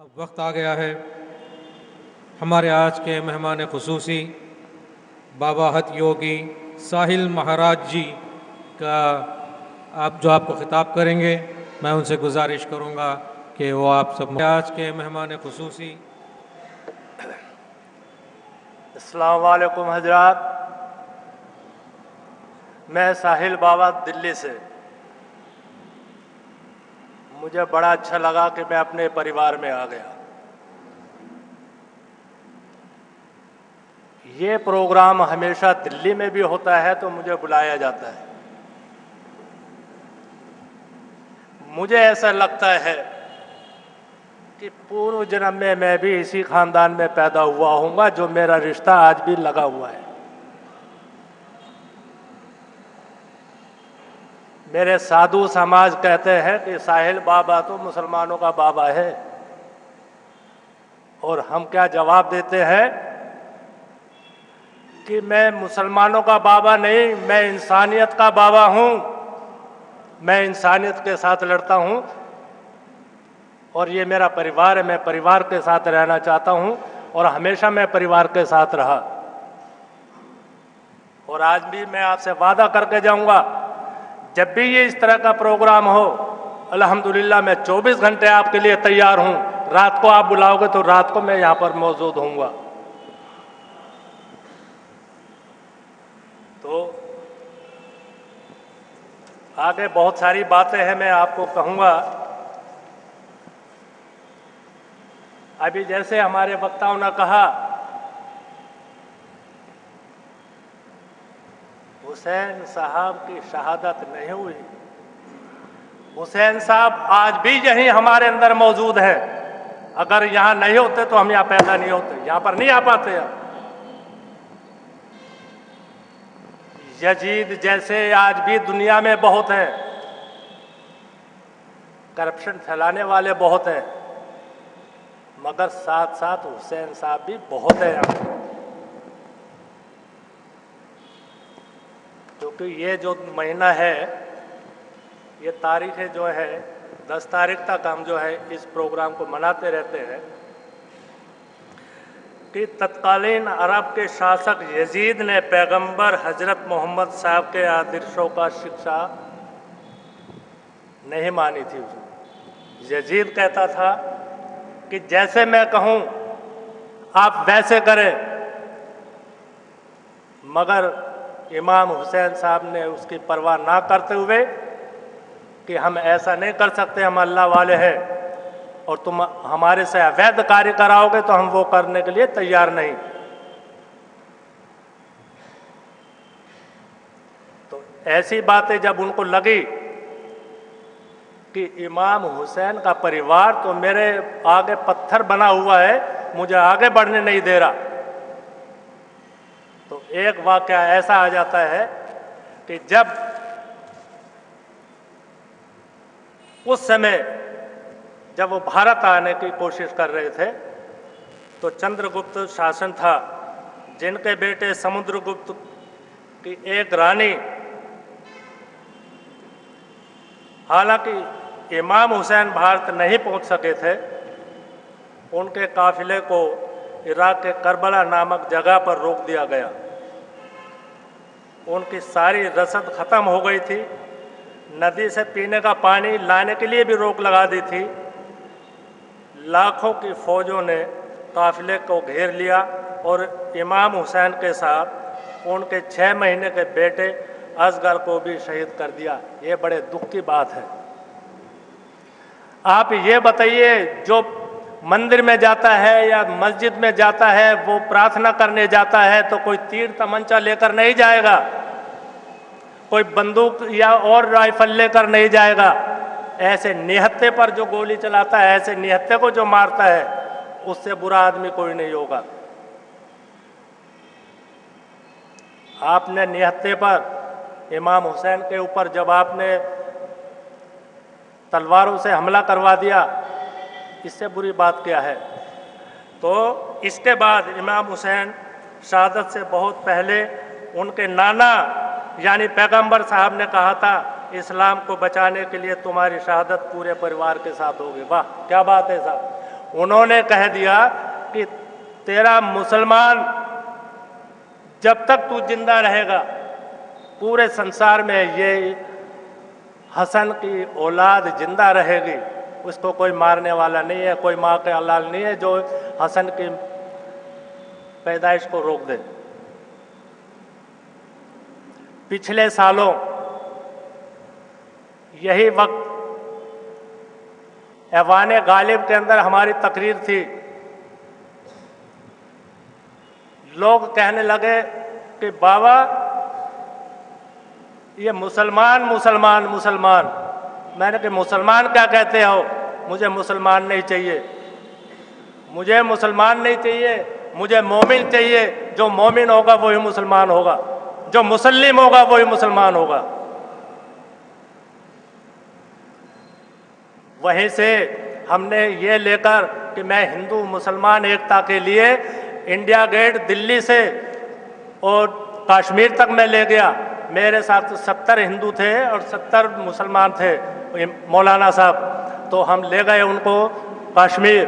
अब वक्त आ गया है हमारे आज के मेहमान खुसूसी बाबा हठ योगी साहिल महाराज जी का आपको खिताब करेंगे। मैं उनसे गुजारिश करूंगा कि वो आप सब आज के मेहमान खुसूसी। अस्सलाम वालेकुम हजरात, मैं साहिल बाबा दिल्ली से। मुझे बड़ा अच्छा लगा कि मैं अपने परिवार में आ गया। ये प्रोग्राम हमेशा दिल्ली में भी होता है तो मुझे बुलाया जाता है। मुझे ऐसा लगता है कि पूर्व जन्म में मैं भी इसी खानदान में पैदा हुआ हूँगा जो मेरा रिश्ता आज भी लगा हुआ है। मेरे साधु समाज कहते हैं कि साहिल बाबा तो मुसलमानों का बाबा है, और हम क्या जवाब देते हैं कि मैं मुसलमानों का बाबा नहीं, मैं इंसानियत का बाबा हूँ। मैं इंसानियत के साथ लड़ता हूँ और ये मेरा परिवार है। मैं परिवार के साथ रहना चाहता हूँ और हमेशा मैं परिवार के साथ रहा, और आज भी मैं आपसे वादा करके जाऊँगा, जब भी ये इस तरह का प्रोग्राम हो, अल्हम्दुलिल्लाह मैं 24 घंटे आपके लिए तैयार हूँ। रात को आप बुलाओगे तो रात को मैं यहाँ पर मौजूद होऊंगा। तो आगे बहुत सारी बातें हैं, मैं आपको कहूँगा। अभी जैसे हमारे वक्ताओं ने कहा, हुसैन साहब की शहादत नहीं हुई। हुसैन साहब आज भी यहीं हमारे अंदर मौजूद हैं। अगर यहाँ नहीं होते तो हम यहाँ पैदा नहीं होते, यहाँ पर नहीं आ पाते। यजीद जैसे आज भी दुनिया में बहुत हैं, करप्शन फैलाने वाले बहुत हैं, मगर साथ साथ हुसैन साहब भी बहुत हैं यहाँ। क्योंकि ये जो महीना है, ये तारीखें जो है 10 तारीख तक हम जो है इस प्रोग्राम को मनाते रहते हैं कि तत्कालीन अरब के शासक यजीद ने पैगंबर हजरत मोहम्मद साहब के आदर्शों का शिक्षा नहीं मानी थी। यजीद कहता था कि जैसे मैं कहूँ आप वैसे करें, मगर इमाम हुसैन साहब ने उसकी परवाह ना करते हुए कि हम ऐसा नहीं कर सकते, हम अल्लाह वाले हैं और तुम हमारे से अवैध कार्य कराओगे तो हम वो करने के लिए तैयार नहीं। तो ऐसी बातें जब उनको लगी कि इमाम हुसैन का परिवार तो मेरे आगे पत्थर बना हुआ है, मुझे आगे बढ़ने नहीं दे रहा, तो एक वाकया ऐसा आ जाता है कि जब उस समय जब वो भारत आने की कोशिश कर रहे थे तो चंद्रगुप्त शासन था, जिनके बेटे समुद्रगुप्त की एक रानी, हालांकि इमाम हुसैन भारत नहीं पहुंच सके थे, उनके काफिले को इराक के करबला नामक जगह पर रोक दिया गया। उनकी सारी रसद खत्म हो गई थी, नदी से पीने का पानी लाने के लिए भी रोक लगा दी थी। लाखों की फौजों ने काफिले को घेर लिया और इमाम हुसैन के साथ उनके 6 महीने के बेटे असगर को भी शहीद कर दिया। ये बड़े दुख की बात है। आप ये बताइए, जो मंदिर में जाता है या मस्जिद में जाता है, वो प्रार्थना करने जाता है तो कोई तीर तमंचा लेकर नहीं जाएगा, कोई बंदूक या और राइफल लेकर नहीं जाएगा। ऐसे निहत्थे पर जो गोली चलाता है, ऐसे निहत्थे को जो मारता है, उससे बुरा आदमी कोई नहीं होगा। आपने निहत्थे पर इमाम हुसैन के ऊपर जब आपने तलवारों से हमला करवा दिया, इससे बुरी बात क्या है। तो इसके बाद इमाम हुसैन शहादत से बहुत पहले उनके नाना यानी पैगंबर साहब ने कहा था, इस्लाम को बचाने के लिए तुम्हारी शहादत पूरे परिवार के साथ होगी। वाह क्या बात है साहब। उन्होंने कह दिया कि तेरा मुसलमान जब तक तू जिंदा रहेगा पूरे संसार में ये हसन की औलाद जिंदा रहेगी, उसको कोई मारने वाला नहीं है, कोई माँ के हलाल नहीं है जो हसन की पैदाइश को रोक दे। पिछले सालों यही वक्त ऐवान गालिब के अंदर हमारी तकरीर थी। लोग कहने लगे कि बाबा ये मुसलमान मुसलमान मुसलमान। मैंने कहा मुसलमान क्या कहते हो, मुझे मुसलमान नहीं चाहिए, मुझे मुसलमान नहीं चाहिए, मुझे मोमिन चाहिए। जो मोमिन होगा वही मुसलमान होगा, जो मुसल्लिम होगा वही मुसलमान होगा। वहीं से हमने ये लेकर कि मैं हिंदू मुसलमान एकता के लिए इंडिया गेट दिल्ली से और कश्मीर तक मैं ले गया। मेरे साथ 70 हिंदू थे और 70 मुसलमान थे, मौलाना साहब। तो हम ले गए उनको कश्मीर।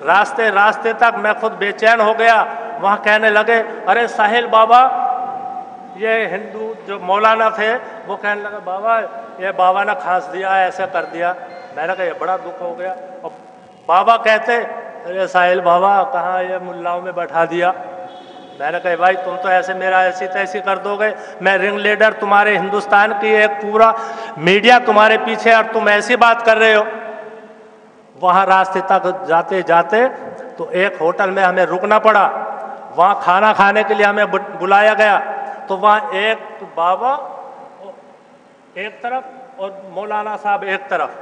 रास्ते रास्ते तक मैं खुद बेचैन हो गया। वहाँ कहने लगे अरे साहिल बाबा, ये हिंदू जो मौलाना थे वो कहने लगे बाबा ये बाबा ने खांस दिया, ऐसे कर दिया। मैंने कहा ये बड़ा दुख हो गया। और बाबा कहते अरे साहिल बाबा कहाँ ये मुल्लाओं में बैठा दिया। मैंने कहा भाई तुम तो ऐसे मेरा ऐसी तैसी कर दोगे, मैं रिंग लीडर तुम्हारे हिंदुस्तान की, एक पूरा मीडिया तुम्हारे पीछे, और तुम ऐसी बात कर रहे हो। वहाँ रास्ते तक जाते जाते तो एक होटल में हमें रुकना पड़ा। वहाँ खाना खाने के लिए हमें बुलाया गया। तो वहाँ एक बाबा एक तरफ और मौलाना साहब एक तरफ।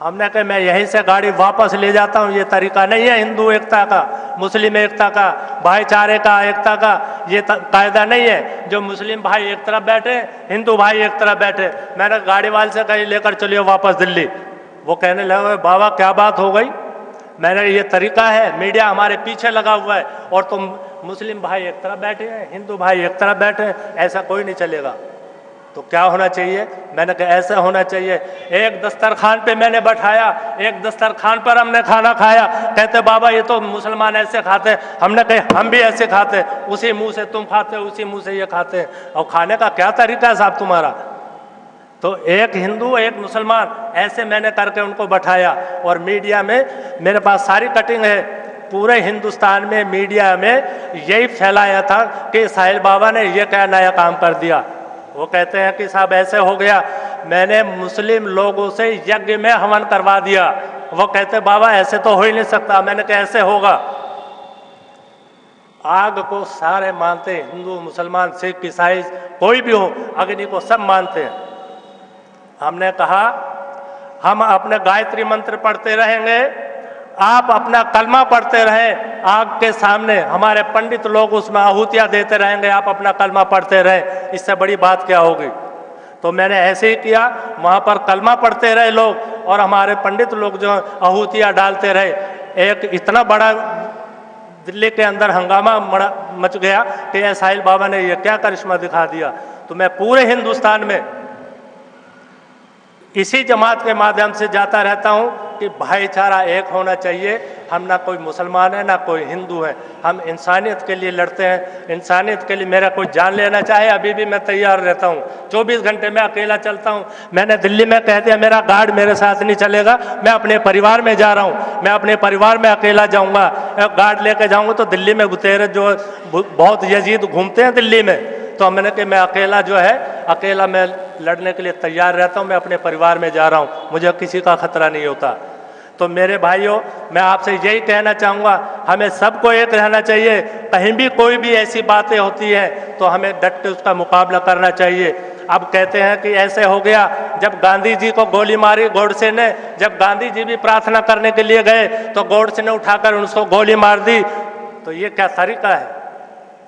हमने कहा मैं यहीं से गाड़ी वापस ले जाता हूँ, ये तरीका नहीं है हिंदू एकता का, मुस्लिम एकता का, भाईचारे का, एकता का ये कायदा नहीं है जो मुस्लिम भाई एक तरफ बैठे हिंदू भाई एक तरफ बैठे। मैंने गाड़ी वाले से कहीं लेकर चलिए वापस दिल्ली। वो कहने लगे बाबा क्या बात हो गई। मैंने ये तरीका है, मीडिया हमारे पीछे लगा हुआ है और तुम मुस्लिम भाई एक तरफ बैठे हैं, हिंदू भाई एक तरफ बैठे हैं, ऐसा कोई नहीं चलेगा। तो क्या होना चाहिए। मैंने कहा ऐसा होना चाहिए। एक दस्तरखान पे मैंने बैठाया, एक दस्तरखान पर हमने खाना खाया। कहते बाबा ये तो मुसलमान ऐसे खाते। हमने कहा हम भी ऐसे खाते, उसी मुंह से तुम खाते, उसी मुंह से ये खाते। और खाने का क्या तरीका है साहब तुम्हारा। तो एक हिंदू एक मुसलमान ऐसे मैंने करके उनको बैठाया। और मीडिया में मेरे पास सारी कटिंग है, पूरे हिंदुस्तान में मीडिया में यही फैलाया था कि साहिल बाबा ने ये क्या नया काम कर दिया। वो कहते हैं कि साहब ऐसे हो गया, मैंने मुस्लिम लोगों से यज्ञ में हवन करवा दिया। वो कहते बाबा ऐसे तो हो ही नहीं सकता। मैंने कहा ऐसे होगा। आग को सारे मानते, हिंदू मुसलमान सिख ईसाई कोई भी हो, अग्नि को सब मानते हैं। हमने कहा हम अपने गायत्री मंत्र पढ़ते रहेंगे, आप अपना कलमा पढ़ते रहें आग के सामने, हमारे पंडित लोग उसमें आहुतियाँ देते रहेंगे, आप अपना कलमा पढ़ते रहें, इससे बड़ी बात क्या होगी। तो मैंने ऐसे ही किया, वहाँ पर कलमा पढ़ते रहे लोग और हमारे पंडित लोग जो आहुतियाँ डालते रहे। एक इतना बड़ा दिल्ली के अंदर हंगामा मच गया कि साहिल बाबा ने ये क्या करिश्मा दिखा दिया। तो मैं पूरे हिंदुस्तान में इसी जमात के माध्यम से जाता रहता हूँ कि भाईचारा एक होना चाहिए। हम ना कोई मुसलमान है ना कोई हिंदू है, हम इंसानियत के लिए लड़ते हैं। इंसानियत के लिए मेरा कोई जान लेना चाहे अभी भी मैं तैयार रहता हूँ। 24 घंटे में अकेला चलता हूँ। मैंने दिल्ली में कह दिया मेरा गार्ड मेरे साथ नहीं चलेगा, मैं अपने परिवार में जा रहा हूँ, मैं अपने परिवार में अकेला जाऊँगा। गार्ड लेके जाऊँगा तो दिल्ली में गुतेरे जो बहुत यजीद घूमते हैं दिल्ली में, तो मैंने कि मैं अकेला जो है अकेला मैं लड़ने के लिए तैयार रहता हूँ। मैं अपने परिवार में जा रहा हूँ, मुझे किसी का खतरा नहीं होता। तो मेरे भाइयों मैं आपसे यही कहना चाहूँगा, हमें सबको एक रहना चाहिए। कहीं भी कोई भी ऐसी बातें होती हैं तो हमें डट के उसका मुकाबला करना चाहिए। अब कहते हैं कि ऐसे हो गया, जब गांधी जी को गोली मारी गोडसे ने, जब गांधी जी भी प्रार्थना करने के लिए गए तो गोडसे ने उठाकर उसको गोली मार दी। तो ये क्या तरीका है।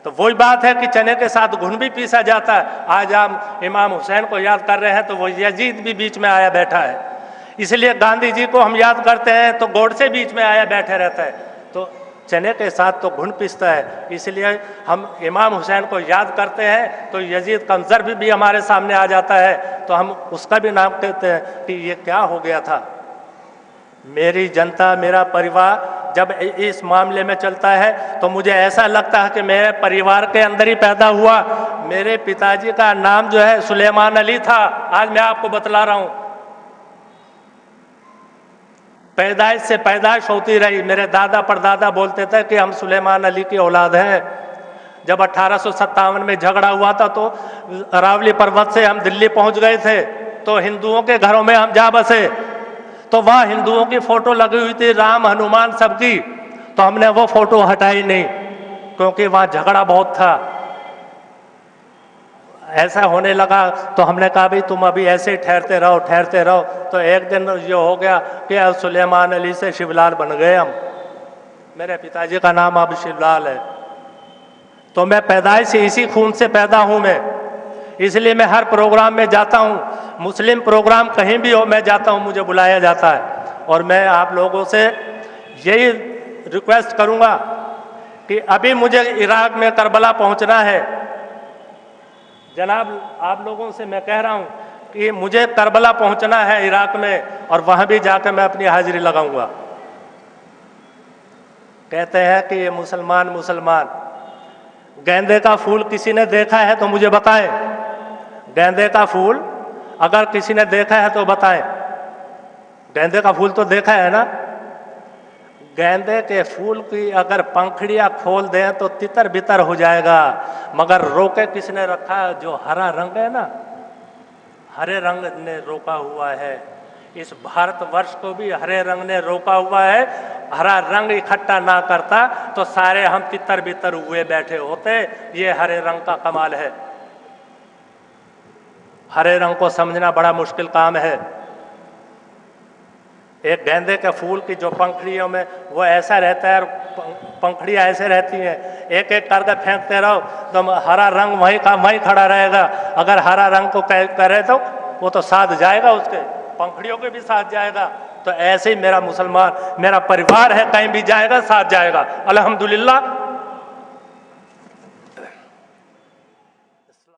तो वही बात है कि चने के साथ घुन भी पीसा जाता है। आज हम इमाम हुसैन को याद कर रहे हैं तो वो यजीद भी बीच में आया बैठा है। इसलिए गांधी जी को हम याद करते हैं तो गोडसे बीच में आया बैठे रहता है। तो चने के साथ तो घुन पीसता है, इसलिए हम इमाम हुसैन को याद करते हैं तो यजीद कमजर भी हमारे सामने आ जाता है तो हम उसका भी नाम कहते हैं कि ये क्या हो गया था। मेरी जनता, मेरा परिवार जब इस मामले में चलता है तो मुझे ऐसा लगता है कि मेरे परिवार के अंदर ही पैदा हुआ। मेरे पिताजी का नाम जो है सुलेमान अली था, आज मैं आपको बतला रहा हूं। पैदाइश से पैदाइश होती रही। मेरे दादा परदादा बोलते थे कि हम सुलेमान अली की औलाद हैं। जब 1857 में झगड़ा हुआ था तो अरावली पर्वत से हम दिल्ली पहुंच गए थे, तो हिंदुओं के घरों में हम जा बसे, तो वहाँ हिंदुओं की फोटो लगी हुई थी, राम हनुमान सबकी, तो हमने वो फोटो हटाई नहीं, क्योंकि वहाँ झगड़ा बहुत था। ऐसा होने लगा तो हमने कहा भाई तुम अभी ऐसे ही ठहरते रहो। तो एक दिन ये हो गया कि अब सुलेमान अली से शिवलाल बन गए हम। मेरे पिताजी का नाम अब शिवलाल है। तो मैं पैदाइश से इसी खून से पैदा हूँ मैं, इसलिए मैं हर प्रोग्राम में जाता हूँ। मुस्लिम प्रोग्राम कहीं भी हो मैं जाता हूँ, मुझे बुलाया जाता है। और मैं आप लोगों से यही रिक्वेस्ट करूँगा कि अभी मुझे इराक में करबला पहुँचना है। जनाब, आप लोगों से मैं कह रहा हूँ कि मुझे करबला पहुँचना है इराक में, और वहाँ भी जाकर मैं अपनी हाजिरी लगाऊंगा। कहते हैं कि ये मुसलमान, गेंदे का फूल किसी ने देखा है तो मुझे बताएं। गेंदे का फूल अगर किसी ने देखा है तो बताएं। गेंदे का फूल तो देखा है ना। गेंदे के फूल की अगर पंखड़ियां खोल दें तो तितर बितर हो जाएगा, मगर रोके किसने रखा है? जो हरा रंग है ना, हरे रंग ने रोका हुआ है। इस भारतवर्ष को भी हरे रंग ने रोका हुआ है। हरा रंग इकट्ठा ना करता तो सारे हम तितर बितर हुए बैठे होते। ये हरे रंग का कमाल है। हरे रंग को समझना बड़ा मुश्किल काम है। एक गेंदे के फूल की जो पंखड़ियों में वो ऐसा रहता है और पंखड़ियाँ ऐसे रहती हैं, एक एक करके फेंकते रहो तो हरा रंग वहीं का वहीं खड़ा रहेगा। अगर हरा रंग को करे तो वो तो साथ जाएगा, उसके पंखड़ियों के भी साथ जाएगा। तो ऐसे ही मेरा मुसलमान, मेरा परिवार है, कहीं भी जाएगा साथ जाएगा। अल्हम्दुलिल्लाह।